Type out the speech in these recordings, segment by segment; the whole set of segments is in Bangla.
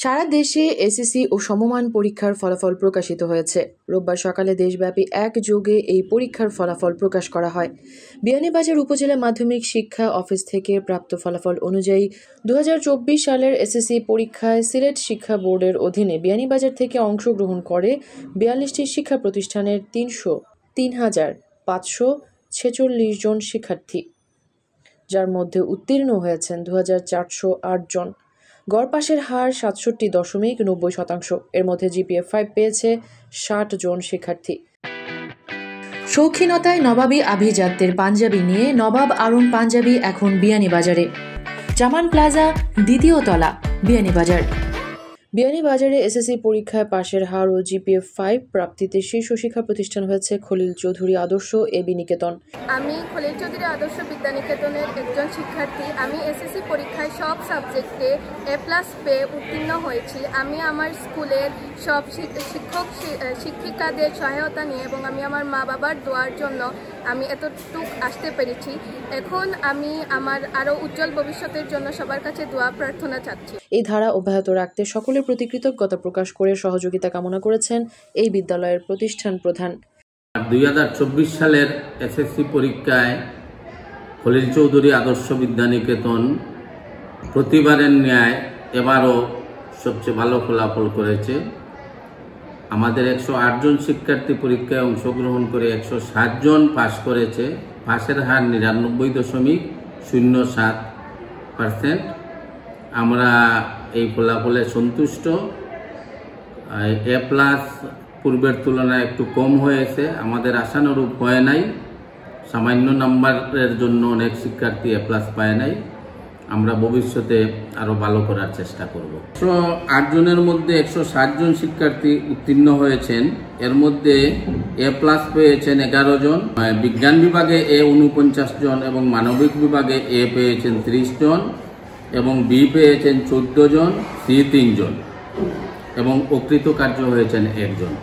সারা দেশে এসএসসি ও সমমান পরীক্ষার ফলাফল প্রকাশিত হয়েছে। রোববার সকালে দেশব্যাপী একযোগে এই পরীক্ষার ফলাফল প্রকাশ করা হয়। বিয়ানীবাজার উপজেলা মাধ্যমিক শিক্ষা অফিস থেকে প্রাপ্ত ফলাফল অনুযায়ী 2024 সালের এসএসসি পরীক্ষায় সিলেট শিক্ষা বোর্ডের অধীনে বিয়ানীবাজার থেকে অংশগ্রহণ করে 42টি শিক্ষা প্রতিষ্ঠানের 3,546 জন শিক্ষার্থী, যার মধ্যে উত্তীর্ণ হয়েছেন 2,408 জন। গড় পাশের হার 67.90%। এর মধ্যে জিপিএ 5 পেয়েছে 60 জন শিক্ষার্থী। শৌখিনতায় নবাবী আভিজাত্যের পাঞ্জাবি নিয়ে নবাব আরুন পাঞ্জাবি এখন বিয়ানীবাজারে। জামান প্লাজা, দ্বিতীয় তলা, বিয়ানীবাজার। বিয়ানীবাজারে এসএসসি পরীক্ষায় পাশের হার ও জিপিএ 5 প্রাপ্তিতে শীর্ষ শিক্ষা প্রতিষ্ঠান হয়েছে খলিল চৌধুরী আদর্শ এবি নিকেতন। আমি খলিল চৌধুরী আদর্শ বিদ্যানিকেতনের একজন শিক্ষার্থী। আমি এসএসসি পরীক্ষায় সব সাবজেক্টে A+ পেয়ে উত্তীর্ণ হয়েছি। আমি আমার স্কুলের সব শিক্ষক শিক্ষিকাদের সহায়তা নিয়ে এবং আমি আমার মা বাবার দোয়ার জন্য আমি এতটুক আসতে পেরেছি। এখন আমি আমার আরও উজ্জ্বল ভবিষ্যতের জন্য সবার কাছে দোয়া প্রার্থনা চাচ্ছি। এই ধারা অব্যাহত রাখতে সকলের প্রতি কৃতজ্ঞতা প্রকাশ করে সহযোগিতা কামনা করেছেন এই বিদ্যালয়ের প্রতিষ্ঠান প্রধান। 2024 সালের এসএসসি পরীক্ষায় খলিল চৌধুরী আদর্শ বিদ্যানিকেতন প্রতিবারের ন্যায় এবারও সবচেয়ে ভালো ফলাফল করেছে। আমাদের 108 জন শিক্ষার্থী পরীক্ষায় অংশগ্রহণ করে 107 জন পাশ করেছে। পাশের হার 99.07%। আমরা এই ফলাফলে সন্তুষ্ট। A+ পূর্বের তুলনায় একটু কম হয়েছে, আমাদের আশানুরূপ হয় নাই। সামান্য নাম্বারের জন্য অনেক শিক্ষার্থী A+ পায় নাই। আমরা ভবিষ্যতে আরও ভালো করার চেষ্টা করব। 108 জনের মধ্যে 107 জন শিক্ষার্থী উত্তীর্ণ হয়েছেন। এর মধ্যে A+ পেয়েছেন 11 জন, বিজ্ঞান বিভাগে A 49 জন এবং মানবিক বিভাগে A পেয়েছেন 30 জন এবং B পেয়েছেন 14 জন, C 3 জন এবং অকৃতকার্য হয়েছেন 1 জন।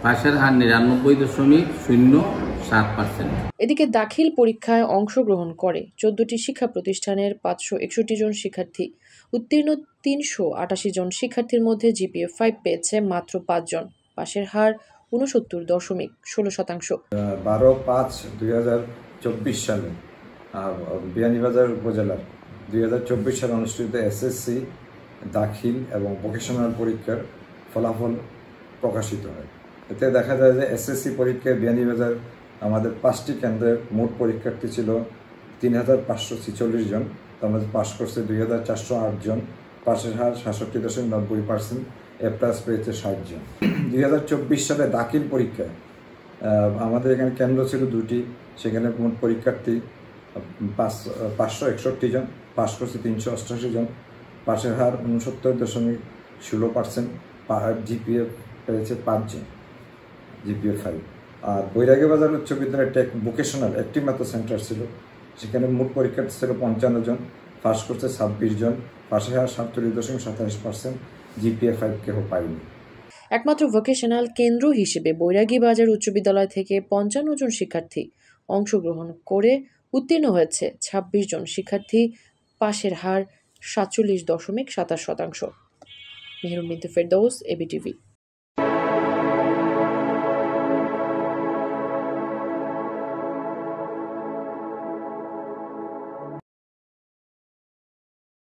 পাশের হার 99.07%। এদিকে দাখিল পরীক্ষায় অংশগ্রহণ করে 14টি শিক্ষা প্রতিষ্ঠানের 561 জন শিক্ষার্থী। উত্তীর্ণ 388 জন শিক্ষার্থীর মধ্যে জিপিএ 5 পেয়েছে মাত্র 5 জন। পাশের হার 69.16%। 12/5/2024 সালে বিয়ানীবাজার উপজেলার 2024 সালে অনুষ্ঠিত এসএসসি দাখিল এবং ভোকেশনাল পরীক্ষার ফলাফল প্রকাশিত হয়। এতে দেখা যায় যে এসএসসি পরীক্ষায় বিয়ানীবাজার আমাদের 5টি কেন্দ্রের মোট পরীক্ষার্থী ছিল 3,546 জন। তার মধ্যে পাশ করছে 2,408 জন। পাশের হার 67.90%। A+ পেয়েছে 60 জন। 2024 সালে দাখিল পরীক্ষায় আমাদের এখানে কেন্দ্র ছিল 2টি, সেখানে মোট পরীক্ষার্থী 561 জন, পাশ করছে 388 জন। পাশের হার 69.16%। জিপিএ পেয়েছে 5 জন, জিপিএ 5। আর বৈরাগীবাজার উচ্চ বিদ্যালয় ভোকেশনাল একটি মাত্র সেন্টার ছিল, সেখানে মোট পরীক্ষার্থী ছিল 55 জন, পাশ করছে 26 জন। পাশের হার 47.27%। জিপিএ 5 কেহ পায়নি। একমাত্র ভোকেশনাল কেন্দ্র হিসেবে বৈরাগীবাজার উচ্চ বিদ্যালয় থেকে 55 জন শিক্ষার্থী অংশগ্রহণ করে উত্তীর্ণ হয়েছে 26 জন শিক্ষার্থী। পাশের হার 47.27%। মেহরুন বিনতে ফেরদৌস, এবিটিভি।